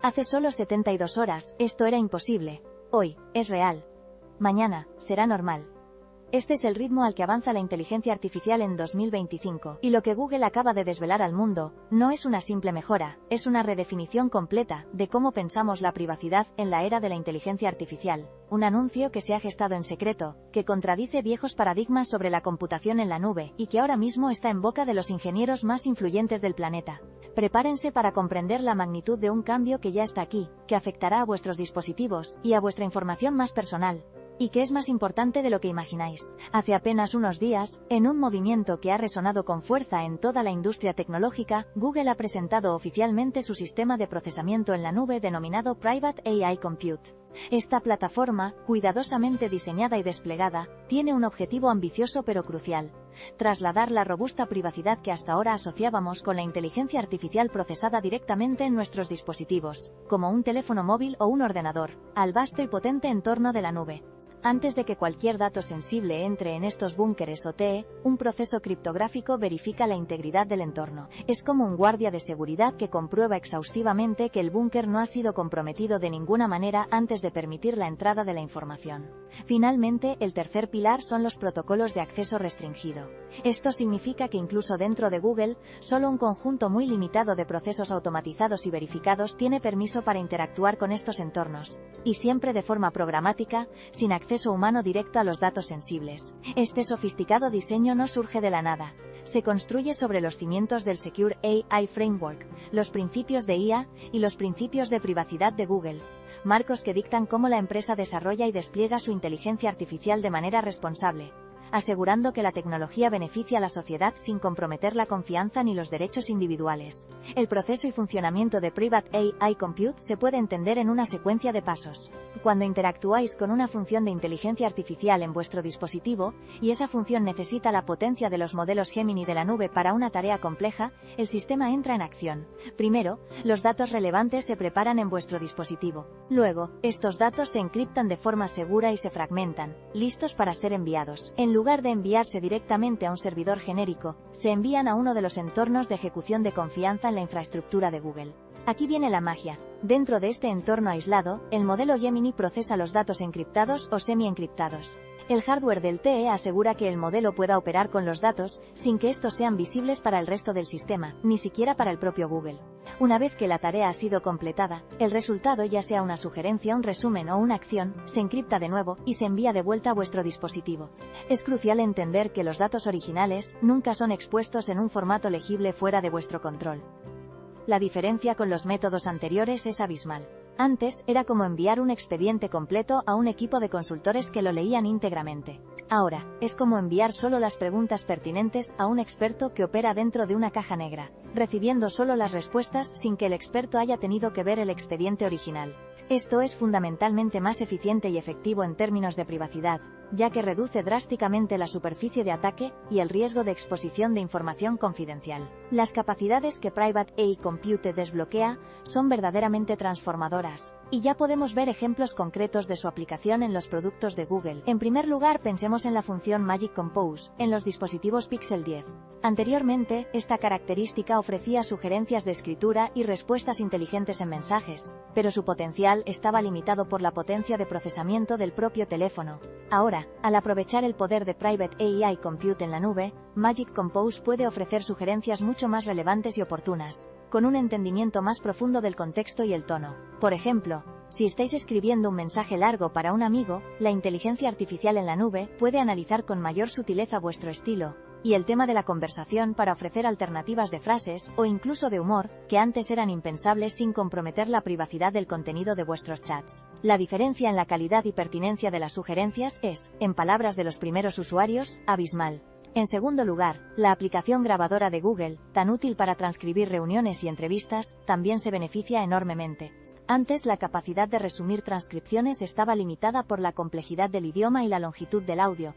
Hace solo 72 horas, esto era imposible. Hoy, es real. Mañana, será normal. Este es el ritmo al que avanza la inteligencia artificial en 2025, y lo que Google acaba de desvelar al mundo, no es una simple mejora, es una redefinición completa de cómo pensamos la privacidad en la era de la inteligencia artificial. Un anuncio que se ha gestado en secreto, que contradice viejos paradigmas sobre la computación en la nube, y que ahora mismo está en boca de los ingenieros más influyentes del planeta. Prepárense para comprender la magnitud de un cambio que ya está aquí, que afectará a vuestros dispositivos, y a vuestra información más personal. Y que es más importante de lo que imagináis. Hace apenas unos días, en un movimiento que ha resonado con fuerza en toda la industria tecnológica, Google ha presentado oficialmente su sistema de procesamiento en la nube denominado Private AI Compute. Esta plataforma, cuidadosamente diseñada y desplegada, tiene un objetivo ambicioso pero crucial: trasladar la robusta privacidad que hasta ahora asociábamos con la inteligencia artificial procesada directamente en nuestros dispositivos, como un teléfono móvil o un ordenador, al vasto y potente entorno de la nube. Antes de que cualquier dato sensible entre en estos búnkeres OT, un proceso criptográfico verifica la integridad del entorno. Es como un guardia de seguridad que comprueba exhaustivamente que el búnker no ha sido comprometido de ninguna manera antes de permitir la entrada de la información. Finalmente, el tercer pilar son los protocolos de acceso restringido. Esto significa que incluso dentro de Google, solo un conjunto muy limitado de procesos automatizados y verificados tiene permiso para interactuar con estos entornos, y siempre de forma programática, sin acceso humano directo a los datos sensibles. Este sofisticado diseño no surge de la nada. Se construye sobre los cimientos del Secure AI Framework, los principios de IA y los principios de privacidad de Google, marcos que dictan cómo la empresa desarrolla y despliega su inteligencia artificial de manera responsable, asegurando que la tecnología beneficia a la sociedad sin comprometer la confianza ni los derechos individuales. El proceso y funcionamiento de Private AI Compute se puede entender en una secuencia de pasos. Cuando interactuáis con una función de inteligencia artificial en vuestro dispositivo, y esa función necesita la potencia de los modelos Gemini de la nube para una tarea compleja, el sistema entra en acción. Primero, los datos relevantes se preparan en vuestro dispositivo. Luego, estos datos se encriptan de forma segura y se fragmentan, listos para ser enviados. En lugar de enviarse directamente a un servidor genérico, se envían a uno de los entornos de ejecución de confianza en la infraestructura de Google. Aquí viene la magia. Dentro de este entorno aislado, el modelo Gemini procesa los datos encriptados o semi-encriptados. El hardware del TE asegura que el modelo pueda operar con los datos, sin que estos sean visibles para el resto del sistema, ni siquiera para el propio Google. Una vez que la tarea ha sido completada, el resultado, ya sea una sugerencia, un resumen o una acción, se encripta de nuevo y se envía de vuelta a vuestro dispositivo. Es crucial entender que los datos originales nunca son expuestos en un formato legible fuera de vuestro control. La diferencia con los métodos anteriores es abismal. Antes, era como enviar un expediente completo a un equipo de consultores que lo leían íntegramente. Ahora, es como enviar solo las preguntas pertinentes a un experto que opera dentro de una caja negra, recibiendo solo las respuestas sin que el experto haya tenido que ver el expediente original. Esto es fundamentalmente más eficiente y efectivo en términos de privacidad, ya que reduce drásticamente la superficie de ataque y el riesgo de exposición de información confidencial. Las capacidades que Private AI Compute desbloquea son verdaderamente transformadoras, y ya podemos ver ejemplos concretos de su aplicación en los productos de Google. En primer lugar, pensemos en la función Magic Compose, en los dispositivos Pixel 10. Anteriormente, esta característica ofrecía sugerencias de escritura y respuestas inteligentes en mensajes, pero su potencial estaba limitado por la potencia de procesamiento del propio teléfono. Ahora, al aprovechar el poder de Private AI Compute en la nube, Magic Compose puede ofrecer sugerencias mucho más relevantes y oportunas, con un entendimiento más profundo del contexto y el tono. Por ejemplo, si estáis escribiendo un mensaje largo para un amigo, la inteligencia artificial en la nube puede analizar con mayor sutileza vuestro estilo y el tema de la conversación para ofrecer alternativas de frases, o incluso de humor, que antes eran impensables sin comprometer la privacidad del contenido de vuestros chats. La diferencia en la calidad y pertinencia de las sugerencias es, en palabras de los primeros usuarios, abismal. En segundo lugar, la aplicación grabadora de Google, tan útil para transcribir reuniones y entrevistas, también se beneficia enormemente. Antes, la capacidad de resumir transcripciones estaba limitada por la complejidad del idioma y la longitud del audio.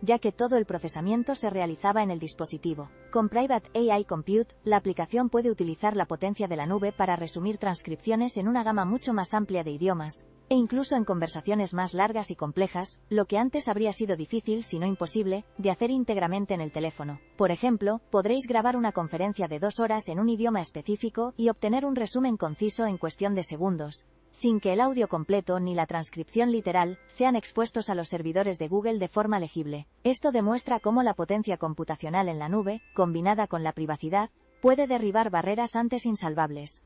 ya que todo el procesamiento se realizaba en el dispositivo. Con Private AI Compute, la aplicación puede utilizar la potencia de la nube para resumir transcripciones en una gama mucho más amplia de idiomas, e incluso en conversaciones más largas y complejas, lo que antes habría sido difícil, si no imposible, de hacer íntegramente en el teléfono. Por ejemplo, podréis grabar una conferencia de 2 horas en un idioma específico y obtener un resumen conciso en cuestión de segundos, sin que el audio completo ni la transcripción literal sean expuestos a los servidores de Google de forma legible. Esto demuestra cómo la potencia computacional en la nube, combinada con la privacidad, puede derribar barreras antes insalvables.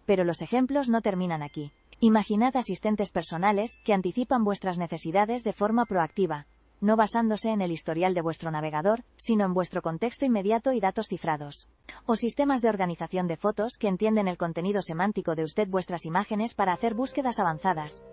Pero los ejemplos no terminan aquí. Imaginad asistentes personales que anticipan vuestras necesidades de forma proactiva, no basándose en el historial de vuestro navegador, sino en vuestro contexto inmediato y datos cifrados. O sistemas de organización de fotos que entienden el contenido semántico de vuestras imágenes para hacer búsquedas avanzadas.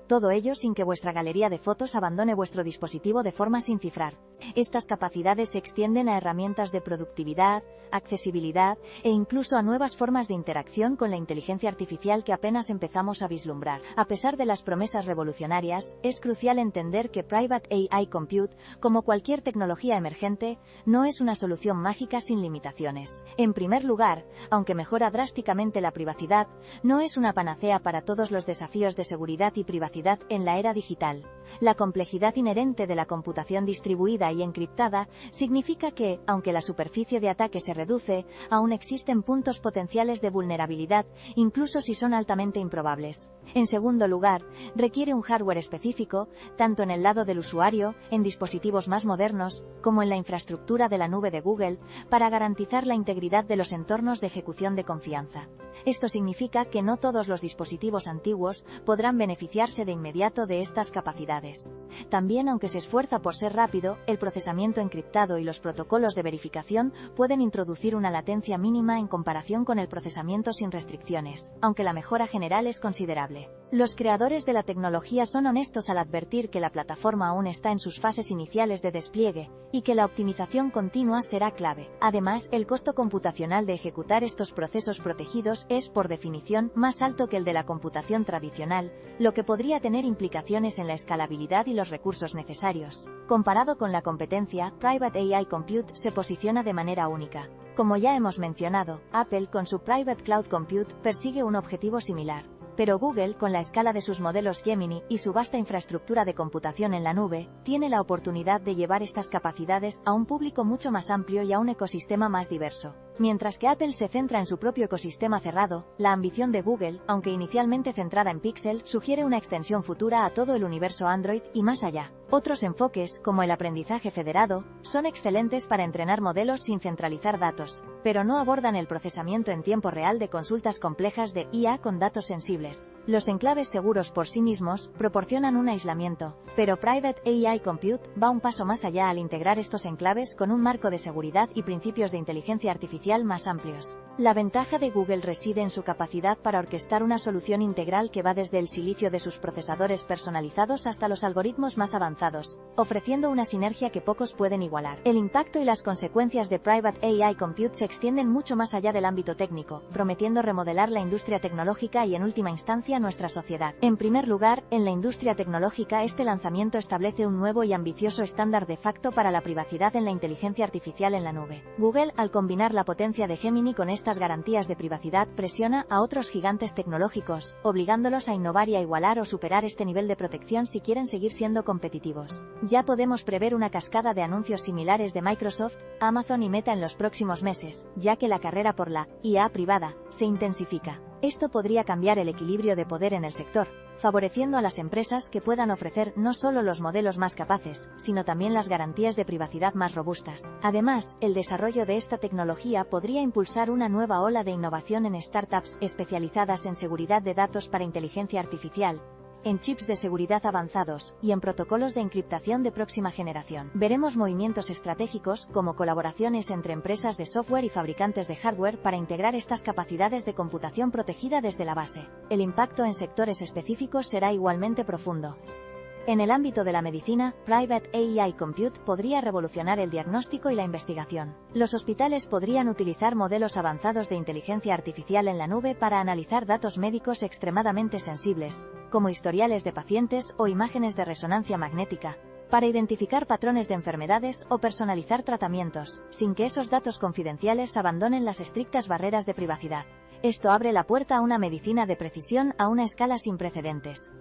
Todo ello sin que vuestra galería de fotos abandone vuestro dispositivo de forma sin cifrar. Estas capacidades se extienden a herramientas de productividad, accesibilidad e incluso a nuevas formas de interacción con la inteligencia artificial que apenas empezamos a vislumbrar. A pesar de las promesas revolucionarias, es crucial entender que Private AI Compute, como cualquier tecnología emergente, no es una solución mágica sin limitaciones. En primer lugar, aunque mejora drásticamente la privacidad, no es una panacea para todos los desafíos de seguridad y privacidad en la era digital. La complejidad inherente de la computación distribuida y encriptada significa que, aunque la superficie de ataque se reduce, aún existen puntos potenciales de vulnerabilidad, incluso si son altamente improbables. En segundo lugar, requiere un hardware específico, tanto en el lado del usuario, en dispositivos más modernos, como en la infraestructura de la nube de Google, para garantizar la integridad de los entornos de ejecución de confianza. Esto significa que no todos los dispositivos antiguos podrán beneficiarse de inmediato de estas capacidades. También, aunque se esfuerza por ser rápido, el procesamiento encriptado y los protocolos de verificación pueden introducir una latencia mínima en comparación con el procesamiento sin restricciones, aunque la mejora general es considerable. Los creadores de la tecnología son honestos al advertir que la plataforma aún está en sus fases iniciales de despliegue, y que la optimización continua será clave. Además, el costo computacional de ejecutar estos procesos protegidos es, por definición, más alto que el de la computación tradicional, lo que podría tener implicaciones en la escalabilidad y los recursos necesarios. Comparado con la competencia, Private AI Compute se posiciona de manera única. Como ya hemos mencionado, Apple con su Private Cloud Compute persigue un objetivo similar. Pero Google, con la escala de sus modelos Gemini y su vasta infraestructura de computación en la nube, tiene la oportunidad de llevar estas capacidades a un público mucho más amplio y a un ecosistema más diverso. Mientras que Apple se centra en su propio ecosistema cerrado, la ambición de Google, aunque inicialmente centrada en Pixel, sugiere una extensión futura a todo el universo Android y más allá. Otros enfoques, como el aprendizaje federado, son excelentes para entrenar modelos sin centralizar datos, pero no abordan el procesamiento en tiempo real de consultas complejas de IA con datos sensibles. Los enclaves seguros por sí mismos proporcionan un aislamiento, pero Private AI Compute va un paso más allá al integrar estos enclaves con un marco de seguridad y principios de inteligencia artificial más amplios. La ventaja de Google reside en su capacidad para orquestar una solución integral que va desde el silicio de sus procesadores personalizados hasta los algoritmos más avanzados, ofreciendo una sinergia que pocos pueden igualar. El impacto y las consecuencias de Private AI Compute se extienden mucho más allá del ámbito técnico, prometiendo remodelar la industria tecnológica y en última instancia nuestra sociedad. En primer lugar, en la industria tecnológica este lanzamiento establece un nuevo y ambicioso estándar de facto para la privacidad en la inteligencia artificial en la nube. Google, al combinar la potencia de Gemini con estas garantías de privacidad, presiona a otros gigantes tecnológicos, obligándolos a innovar y a igualar o superar este nivel de protección si quieren seguir siendo competitivos. Ya podemos prever una cascada de anuncios similares de Microsoft, Amazon y Meta en los próximos meses, ya que la carrera por la IA privada se intensifica. Esto podría cambiar el equilibrio de poder en el sector, favoreciendo a las empresas que puedan ofrecer no solo los modelos más capaces, sino también las garantías de privacidad más robustas. Además, el desarrollo de esta tecnología podría impulsar una nueva ola de innovación en startups especializadas en seguridad de datos para inteligencia artificial, en chips de seguridad avanzados, y en protocolos de encriptación de próxima generación. Veremos movimientos estratégicos, como colaboraciones entre empresas de software y fabricantes de hardware para integrar estas capacidades de computación protegida desde la base. El impacto en sectores específicos será igualmente profundo. En el ámbito de la medicina, Private AI Compute podría revolucionar el diagnóstico y la investigación. Los hospitales podrían utilizar modelos avanzados de inteligencia artificial en la nube para analizar datos médicos extremadamente sensibles, como historiales de pacientes o imágenes de resonancia magnética, para identificar patrones de enfermedades o personalizar tratamientos, sin que esos datos confidenciales abandonen las estrictas barreras de privacidad. Esto abre la puerta a una medicina de precisión a una escala sin precedentes.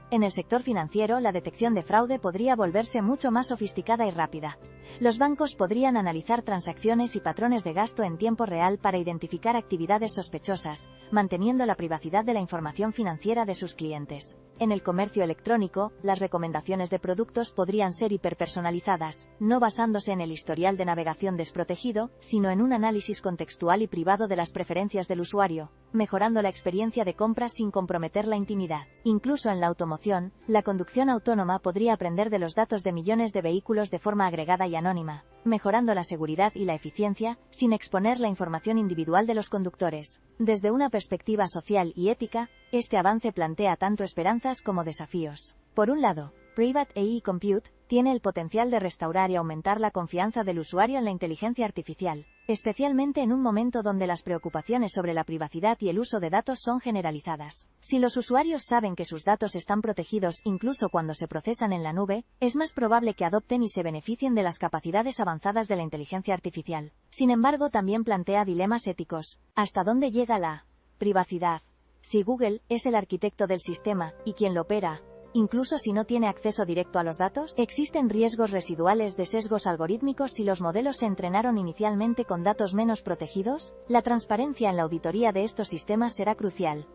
En el sector financiero, la detección de fraude podría volverse mucho más sofisticada y rápida. Los bancos podrían analizar transacciones y patrones de gasto en tiempo real para identificar actividades sospechosas, manteniendo la privacidad de la información financiera de sus clientes. En el comercio electrónico, las recomendaciones de productos podrían ser hiperpersonalizadas, no basándose en el historial de navegación desprotegido, sino en un análisis contextual y privado de las preferencias del usuario, mejorando la experiencia de compra sin comprometer la intimidad. Incluso en la automoción, la conducción autónoma podría aprender de los datos de millones de vehículos de forma agregada y anónima, mejorando la seguridad y la eficiencia, sin exponer la información individual de los conductores. Desde una perspectiva social y ética, este avance plantea tanto esperanzas como desafíos. Por un lado, Private AI Compute tiene el potencial de restaurar y aumentar la confianza del usuario en la inteligencia artificial, especialmente en un momento donde las preocupaciones sobre la privacidad y el uso de datos son generalizadas. Si los usuarios saben que sus datos están protegidos incluso cuando se procesan en la nube, es más probable que adopten y se beneficien de las capacidades avanzadas de la inteligencia artificial. Sin embargo, también plantea dilemas éticos. ¿Hasta dónde llega la privacidad? Si Google es el arquitecto del sistema y quien lo opera, incluso si no tiene acceso directo a los datos, existen riesgos residuales de sesgos algorítmicos si los modelos se entrenaron inicialmente con datos menos protegidos. La transparencia en la auditoría de estos sistemas será crucial.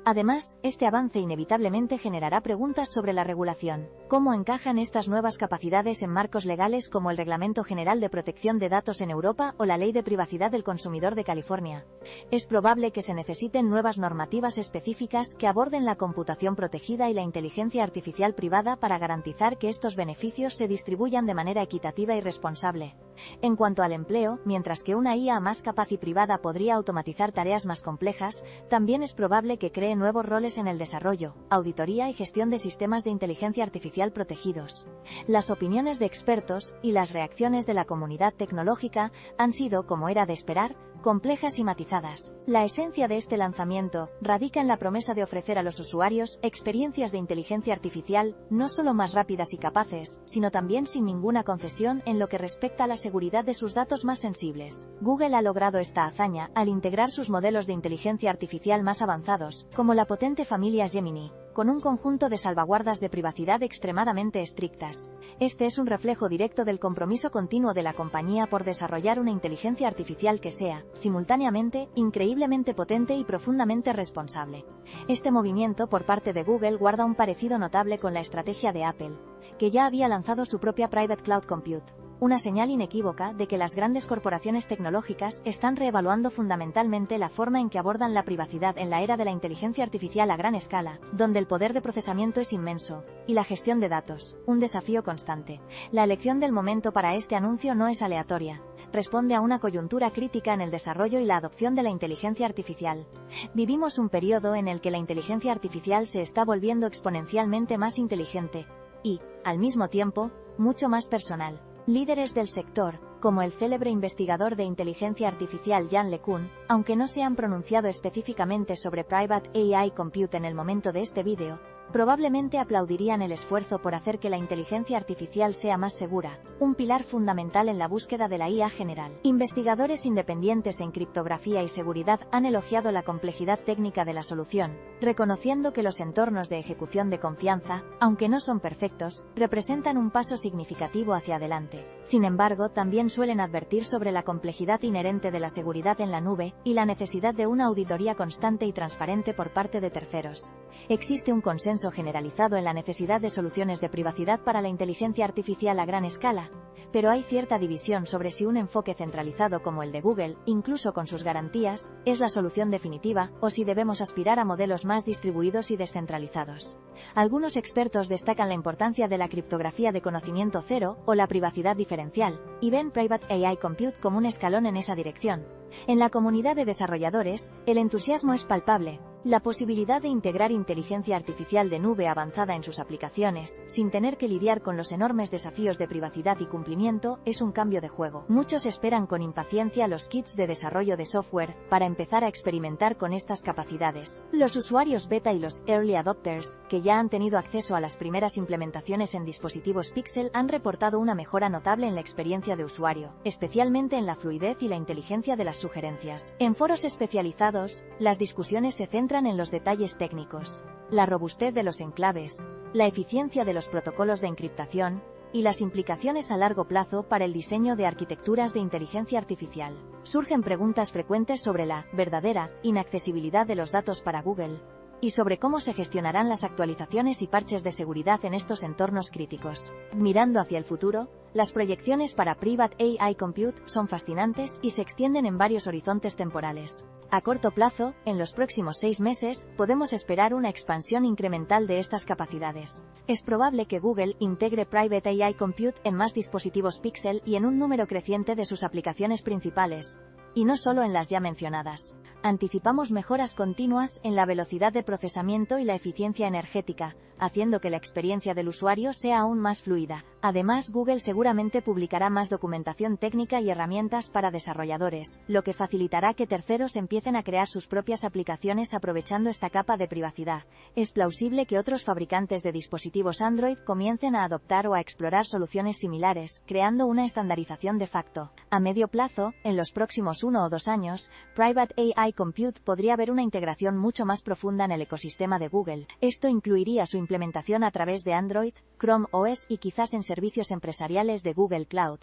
Además, este avance inevitablemente generará preguntas sobre la regulación. ¿Cómo encajan estas nuevas capacidades en marcos legales como el Reglamento General de Protección de Datos en Europa o la Ley de Privacidad del Consumidor de California? Es probable que se necesiten nuevas normativas específicas que aborden la computación protegida y la inteligencia artificial privada para garantizar que estos beneficios se distribuyan de manera equitativa y responsable. En cuanto al empleo, mientras que una IA más capaz y privada podría automatizar tareas más complejas, también es probable que cree nuevos roles en el desarrollo, auditoría y gestión de sistemas de inteligencia artificial protegidos. Las opiniones de expertos y las reacciones de la comunidad tecnológica han sido, como era de esperar, complejas y matizadas. La esencia de este lanzamiento radica en la promesa de ofrecer a los usuarios experiencias de inteligencia artificial no solo más rápidas y capaces, sino también sin ninguna concesión en lo que respecta a la seguridad de sus datos más sensibles. Google ha logrado esta hazaña al integrar sus modelos de inteligencia artificial más avanzados, como la potente familia Gemini, con un conjunto de salvaguardas de privacidad extremadamente estrictas. Este es un reflejo directo del compromiso continuo de la compañía por desarrollar una inteligencia artificial que sea, simultáneamente, increíblemente potente y profundamente responsable. Este movimiento por parte de Google guarda un parecido notable con la estrategia de Apple, que ya había lanzado su propia Private Cloud Compute. Una señal inequívoca de que las grandes corporaciones tecnológicas están reevaluando fundamentalmente la forma en que abordan la privacidad en la era de la inteligencia artificial a gran escala, donde el poder de procesamiento es inmenso, y la gestión de datos, un desafío constante. La elección del momento para este anuncio no es aleatoria. Responde a una coyuntura crítica en el desarrollo y la adopción de la inteligencia artificial. Vivimos un periodo en el que la inteligencia artificial se está volviendo exponencialmente más inteligente, y, al mismo tiempo, mucho más personal. Líderes del sector, como el célebre investigador de inteligencia artificial Yann LeCun, aunque no se han pronunciado específicamente sobre Private AI Compute en el momento de este vídeo, probablemente aplaudirían el esfuerzo por hacer que la inteligencia artificial sea más segura, un pilar fundamental en la búsqueda de la IA general. Investigadores independientes en criptografía y seguridad han elogiado la complejidad técnica de la solución, reconociendo que los entornos de ejecución de confianza, aunque no son perfectos, representan un paso significativo hacia adelante. Sin embargo, también suelen advertir sobre la complejidad inherente de la seguridad en la nube y la necesidad de una auditoría constante y transparente por parte de terceros. Existe un consenso generalizado en la necesidad de soluciones de privacidad para la inteligencia artificial a gran escala, pero hay cierta división sobre si un enfoque centralizado como el de Google, incluso con sus garantías, es la solución definitiva, o si debemos aspirar a modelos más distribuidos y descentralizados. Algunos expertos destacan la importancia de la criptografía de conocimiento cero o la privacidad diferencial, y ven Private AI Compute como un escalón en esa dirección. En la comunidad de desarrolladores, el entusiasmo es palpable. La posibilidad de integrar inteligencia artificial de nube avanzada en sus aplicaciones, sin tener que lidiar con los enormes desafíos de privacidad y cumplimiento, es un cambio de juego. Muchos esperan con impaciencia los kits de desarrollo de software, para empezar a experimentar con estas capacidades. Los usuarios beta y los early adopters, que ya han tenido acceso a las primeras implementaciones en dispositivos Pixel, han reportado una mejora notable en la experiencia de usuario, especialmente en la fluidez y la inteligencia de las sugerencias. En foros especializados, las discusiones se centran en los detalles técnicos, la robustez de los enclaves, la eficiencia de los protocolos de encriptación, y las implicaciones a largo plazo para el diseño de arquitecturas de inteligencia artificial. Surgen preguntas frecuentes sobre la verdadera inaccesibilidad de los datos para Google, y sobre cómo se gestionarán las actualizaciones y parches de seguridad en estos entornos críticos. Mirando hacia el futuro, las proyecciones para Private AI Compute son fascinantes y se extienden en varios horizontes temporales. A corto plazo, en los próximos 6 meses, podemos esperar una expansión incremental de estas capacidades. Es probable que Google integre Private AI Compute en más dispositivos Pixel y en un número creciente de sus aplicaciones principales, y no solo en las ya mencionadas. Anticipamos mejoras continuas en la velocidad de procesamiento y la eficiencia energética, haciendo que la experiencia del usuario sea aún más fluida. Además, Google seguramente publicará más documentación técnica y herramientas para desarrolladores, lo que facilitará que terceros empiecen a crear sus propias aplicaciones aprovechando esta capa de privacidad. Es plausible que otros fabricantes de dispositivos Android comiencen a adoptar o a explorar soluciones similares, creando una estandarización de facto. A medio plazo, en los próximos 1 o 2 años, Private AI Compute podría haber una integración mucho más profunda en el ecosistema de Google. Esto incluiría su implementación a través de Android, Chrome OS y quizás en servicios empresariales de Google Cloud,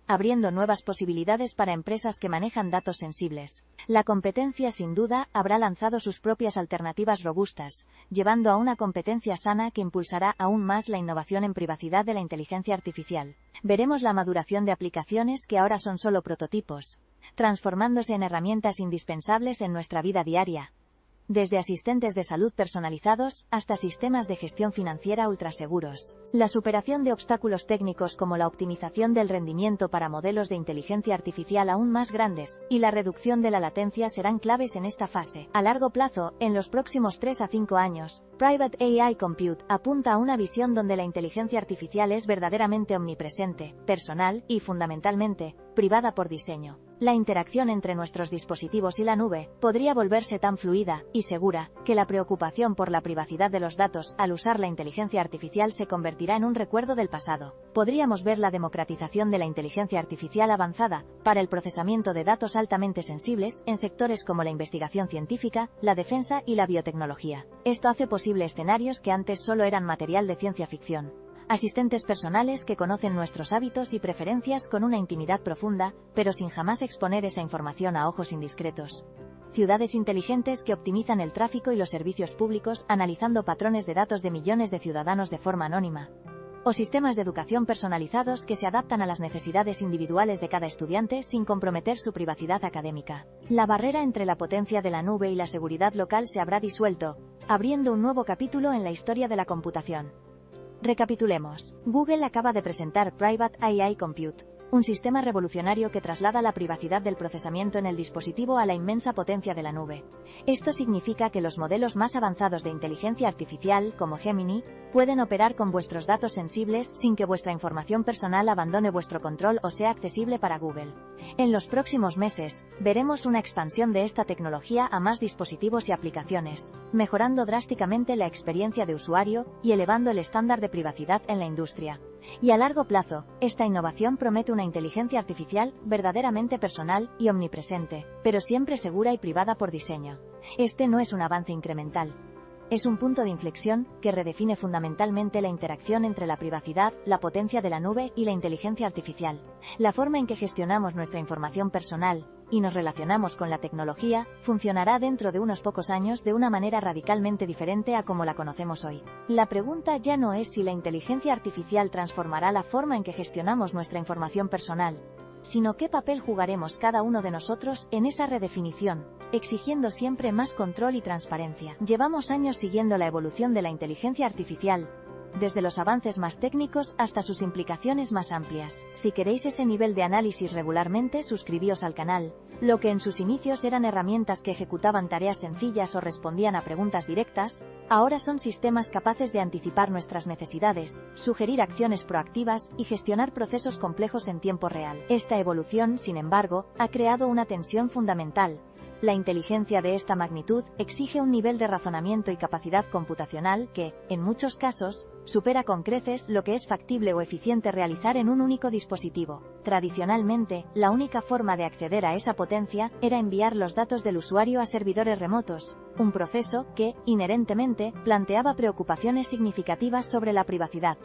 abriendo nuevas posibilidades para empresas que manejan datos sensibles. La competencia sin duda habrá lanzado sus propias alternativas robustas, llevando a una competencia sana que impulsará aún más la innovación en privacidad de la inteligencia artificial. Veremos la maduración de aplicaciones que ahora son solo prototipos, transformándose en herramientas indispensables en nuestra vida diaria, desde asistentes de salud personalizados hasta sistemas de gestión financiera ultraseguros. La superación de obstáculos técnicos como la optimización del rendimiento para modelos de inteligencia artificial aún más grandes y la reducción de la latencia serán claves en esta fase. A largo plazo, en los próximos 3 a 5 años, Private AI Compute apunta a una visión donde la inteligencia artificial es verdaderamente omnipresente, personal y, fundamentalmente, privada por diseño. La interacción entre nuestros dispositivos y la nube podría volverse tan fluida y segura que la preocupación por la privacidad de los datos al usar la inteligencia artificial se convertirá en un recuerdo del pasado. Podríamos ver la democratización de la inteligencia artificial avanzada para el procesamiento de datos altamente sensibles en sectores como la investigación científica, la defensa y la biotecnología. Esto hace posible escenarios que antes solo eran material de ciencia ficción. Asistentes personales que conocen nuestros hábitos y preferencias con una intimidad profunda, pero sin jamás exponer esa información a ojos indiscretos. Ciudades inteligentes que optimizan el tráfico y los servicios públicos analizando patrones de datos de millones de ciudadanos de forma anónima. O sistemas de educación personalizados que se adaptan a las necesidades individuales de cada estudiante sin comprometer su privacidad académica. La barrera entre la potencia de la nube y la seguridad local se habrá disuelto, abriendo un nuevo capítulo en la historia de la computación. Recapitulemos. Google acaba de presentar Private AI Compute, un sistema revolucionario que traslada la privacidad del procesamiento en el dispositivo a la inmensa potencia de la nube. Esto significa que los modelos más avanzados de inteligencia artificial, como Gemini, pueden operar con vuestros datos sensibles sin que vuestra información personal abandone vuestro control o sea accesible para Google. En los próximos meses, veremos una expansión de esta tecnología a más dispositivos y aplicaciones, mejorando drásticamente la experiencia de usuario y elevando el estándar de privacidad en la industria. Y a largo plazo, esta innovación promete una inteligencia artificial verdaderamente personal y omnipresente, pero siempre segura y privada por diseño. Este no es un avance incremental. Es un punto de inflexión que redefine fundamentalmente la interacción entre la privacidad, la potencia de la nube y la inteligencia artificial. La forma en que gestionamos nuestra información personal y nos relacionamos con la tecnología funcionará dentro de unos pocos años de una manera radicalmente diferente a como la conocemos hoy. La pregunta ya no es si la inteligencia artificial transformará la forma en que gestionamos nuestra información personal, sino qué papel jugaremos cada uno de nosotros en esa redefinición, exigiendo siempre más control y transparencia. Llevamos años siguiendo la evolución de la inteligencia artificial, desde los avances más técnicos hasta sus implicaciones más amplias. Si queréis ese nivel de análisis regularmente, suscribíos al canal. Lo que en sus inicios eran herramientas que ejecutaban tareas sencillas o respondían a preguntas directas, ahora son sistemas capaces de anticipar nuestras necesidades, sugerir acciones proactivas y gestionar procesos complejos en tiempo real. Esta evolución, sin embargo, ha creado una tensión fundamental. La inteligencia de esta magnitud exige un nivel de razonamiento y capacidad computacional que, en muchos casos, supera con creces lo que es factible o eficiente realizar en un único dispositivo. Tradicionalmente, la única forma de acceder a esa potencia era enviar los datos del usuario a servidores remotos, un proceso que, inherentemente, planteaba preocupaciones significativas sobre la privacidad.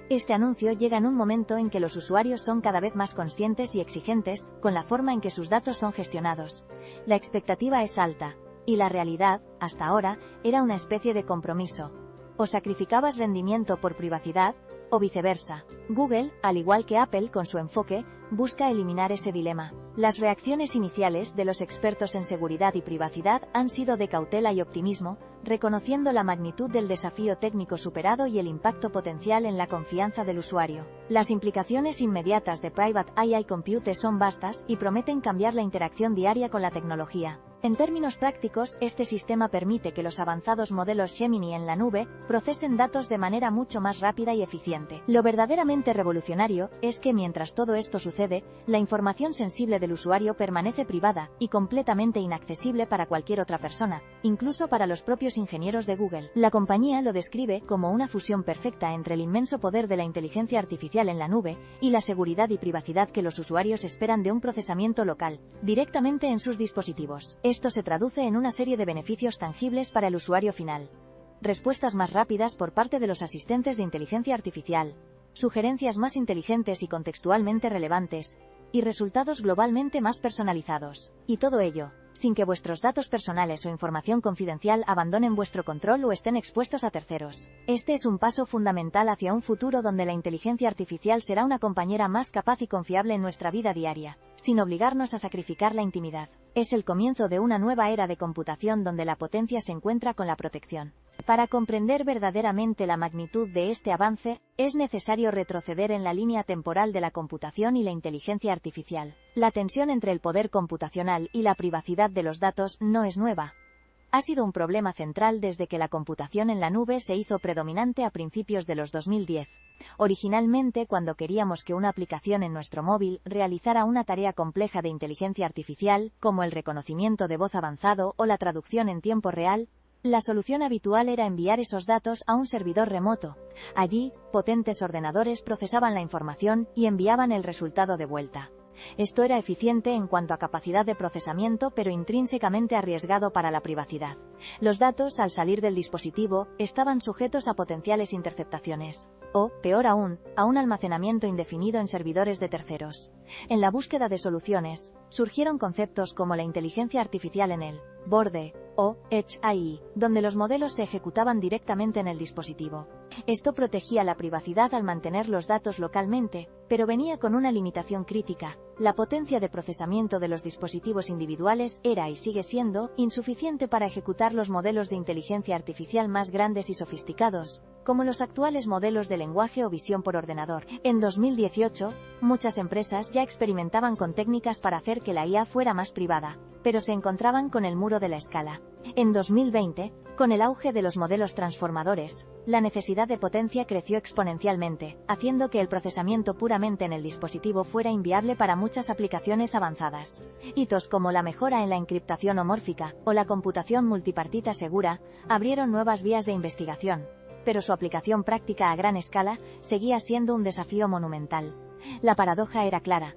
Este anuncio llega en un momento en que los usuarios son cada vez más conscientes y exigentes con la forma en que sus datos son gestionados. La expectativa es alta, y la realidad, hasta ahora, era una especie de compromiso. O sacrificabas rendimiento por privacidad, o viceversa. Google, al igual que Apple con su enfoque, busca eliminar ese dilema. Las reacciones iniciales de los expertos en seguridad y privacidad han sido de cautela y optimismo, reconociendo la magnitud del desafío técnico superado y el impacto potencial en la confianza del usuario. Las implicaciones inmediatas de Private AI Compute son vastas y prometen cambiar la interacción diaria con la tecnología. En términos prácticos, este sistema permite que los avanzados modelos Gemini en la nube procesen datos de manera mucho más rápida y eficiente. Lo verdaderamente revolucionario es que mientras todo esto sucede, la información sensible del usuario permanece privada y completamente inaccesible para cualquier otra persona, incluso para los propios ingenieros de Google. La compañía lo describe como una fusión perfecta entre el inmenso poder de la inteligencia artificial en la nube y la seguridad y privacidad que los usuarios esperan de un procesamiento local, directamente en sus dispositivos. Esto se traduce en una serie de beneficios tangibles para el usuario final. Respuestas más rápidas por parte de los asistentes de inteligencia artificial, sugerencias más inteligentes y contextualmente relevantes, y resultados globalmente más personalizados. Y todo ello, sin que vuestros datos personales o información confidencial abandonen vuestro control o estén expuestos a terceros. Este es un paso fundamental hacia un futuro donde la inteligencia artificial será una compañera más capaz y confiable en nuestra vida diaria, sin obligarnos a sacrificar la intimidad. Es el comienzo de una nueva era de computación donde la potencia se encuentra con la protección. Para comprender verdaderamente la magnitud de este avance, es necesario retroceder en la línea temporal de la computación y la inteligencia artificial. La tensión entre el poder computacional y la privacidad de los datos no es nueva. Ha sido un problema central desde que la computación en la nube se hizo predominante a principios de los 2010. Originalmente, cuando queríamos que una aplicación en nuestro móvil realizara una tarea compleja de inteligencia artificial, como el reconocimiento de voz avanzado o la traducción en tiempo real, la solución habitual era enviar esos datos a un servidor remoto. Allí, potentes ordenadores procesaban la información y enviaban el resultado de vuelta. Esto era eficiente en cuanto a capacidad de procesamiento, pero intrínsecamente arriesgado para la privacidad. Los datos, al salir del dispositivo, estaban sujetos a potenciales interceptaciones, o, peor aún, a un almacenamiento indefinido en servidores de terceros. En la búsqueda de soluciones, surgieron conceptos como la inteligencia artificial en el borde, o Edge AI, donde los modelos se ejecutaban directamente en el dispositivo. Esto protegía la privacidad al mantener los datos localmente, pero venía con una limitación crítica. La potencia de procesamiento de los dispositivos individuales era y sigue siendo insuficiente para ejecutar los modelos de inteligencia artificial más grandes y sofisticados, como los actuales modelos de lenguaje o visión por ordenador. En 2018, muchas empresas ya experimentaban con técnicas para hacer que la IA fuera más privada, pero se encontraban con el muro de la escala. En 2020, con el auge de los modelos transformadores, la necesidad de potencia creció exponencialmente, haciendo que el procesamiento puramente en el dispositivo fuera inviable para muchas aplicaciones avanzadas. Hitos como la mejora en la encriptación homórfica o la computación multipartita segura abrieron nuevas vías de investigación, pero su aplicación práctica a gran escala seguía siendo un desafío monumental. La paradoja era clara.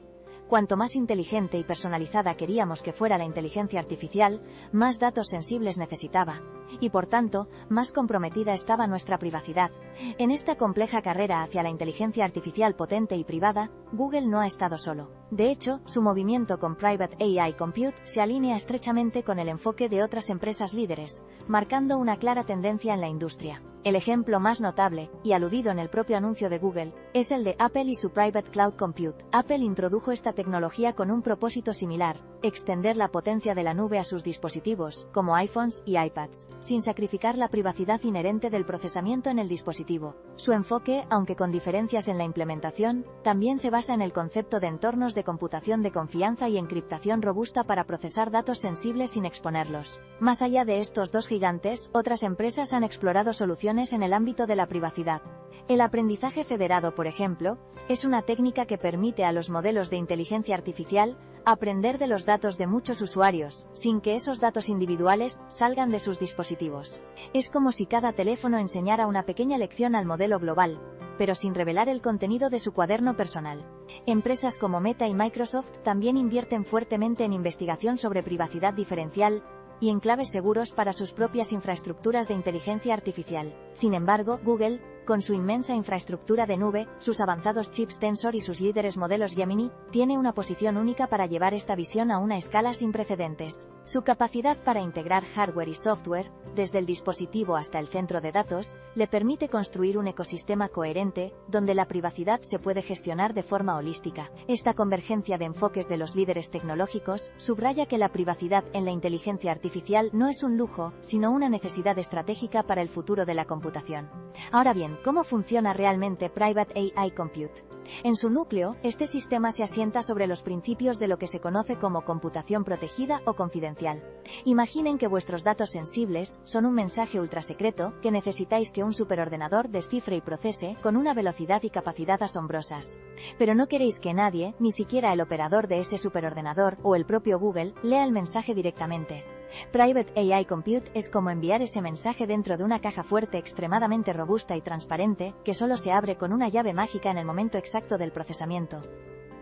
Cuanto más inteligente y personalizada queríamos que fuera la inteligencia artificial, más datos sensibles necesitaba, y por tanto, más comprometida estaba nuestra privacidad. En esta compleja carrera hacia la inteligencia artificial potente y privada, Google no ha estado solo. De hecho, su movimiento con Private AI Compute se alinea estrechamente con el enfoque de otras empresas líderes, marcando una clara tendencia en la industria. El ejemplo más notable, y aludido en el propio anuncio de Google, es el de Apple y su Private Cloud Compute. Apple introdujo esta tecnología con un propósito similar: extender la potencia de la nube a sus dispositivos, como iPhones y iPads. sin sacrificar la privacidad inherente del procesamiento en el dispositivo. Su enfoque, aunque con diferencias en la implementación, también se basa en el concepto de entornos de computación de confianza y encriptación robusta para procesar datos sensibles sin exponerlos. Más allá de estos dos gigantes, otras empresas han explorado soluciones en el ámbito de la privacidad. El aprendizaje federado, por ejemplo, es una técnica que permite a los modelos de inteligencia artificial aprender de los datos de muchos usuarios, sin que esos datos individuales salgan de sus dispositivos. Es como si cada teléfono enseñara una pequeña lección al modelo global, pero sin revelar el contenido de su cuaderno personal. Empresas como Meta y Microsoft también invierten fuertemente en investigación sobre privacidad diferencial y enclaves seguros para sus propias infraestructuras de inteligencia artificial. Sin embargo, Google, con su inmensa infraestructura de nube, sus avanzados chips Tensor y sus líderes modelos Gemini, tiene una posición única para llevar esta visión a una escala sin precedentes. Su capacidad para integrar hardware y software, desde el dispositivo hasta el centro de datos, le permite construir un ecosistema coherente, donde la privacidad se puede gestionar de forma holística. Esta convergencia de enfoques de los líderes tecnológicos subraya que la privacidad en la inteligencia artificial no es un lujo, sino una necesidad estratégica para el futuro de la computación. Ahora bien, ¿cómo funciona realmente Private AI Compute? En su núcleo, este sistema se asienta sobre los principios de lo que se conoce como computación protegida o confidencial. Imaginen que vuestros datos sensibles son un mensaje ultrasecreto que necesitáis que un superordenador descifre y procese con una velocidad y capacidad asombrosas. Pero no queréis que nadie, ni siquiera el operador de ese superordenador o el propio Google, lea el mensaje directamente. Private AI Compute es como enviar ese mensaje dentro de una caja fuerte extremadamente robusta y transparente, que solo se abre con una llave mágica en el momento exacto del procesamiento.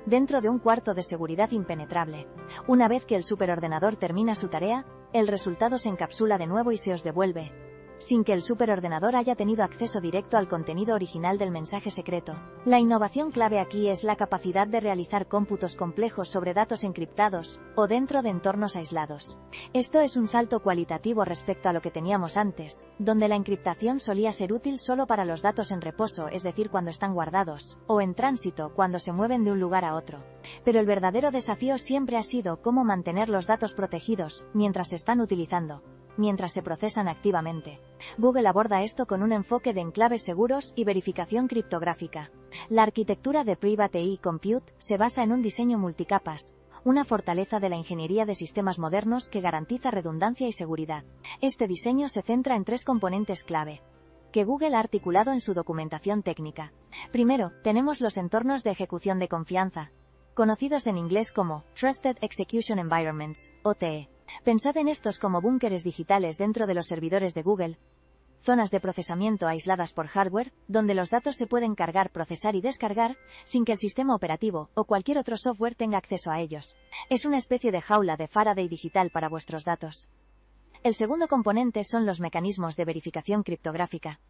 Dentro de un cuarto de seguridad impenetrable. Una vez que el superordenador termina su tarea, el resultado se encapsula de nuevo y se os devuelve, sin que el superordenador haya tenido acceso directo al contenido original del mensaje secreto. La innovación clave aquí es la capacidad de realizar cómputos complejos sobre datos encriptados, o dentro de entornos aislados. Esto es un salto cualitativo respecto a lo que teníamos antes, donde la encriptación solía ser útil solo para los datos en reposo, es decir, cuando están guardados, o en tránsito, cuando se mueven de un lugar a otro. Pero el verdadero desafío siempre ha sido cómo mantener los datos protegidos, mientras se están utilizando, mientras se procesan activamente. Google aborda esto con un enfoque de enclaves seguros y verificación criptográfica. La arquitectura de Private AI Compute se basa en un diseño multicapas, una fortaleza de la ingeniería de sistemas modernos que garantiza redundancia y seguridad. Este diseño se centra en tres componentes clave, que Google ha articulado en su documentación técnica. Primero, tenemos los entornos de ejecución de confianza, conocidos en inglés como Trusted Execution Environments, OTE. Pensad en estos como búnkeres digitales dentro de los servidores de Google, zonas de procesamiento aisladas por hardware, donde los datos se pueden cargar, procesar y descargar, sin que el sistema operativo o cualquier otro software tenga acceso a ellos. Es una especie de jaula de Faraday digital para vuestros datos. El segundo componente son los mecanismos de verificación criptográfica.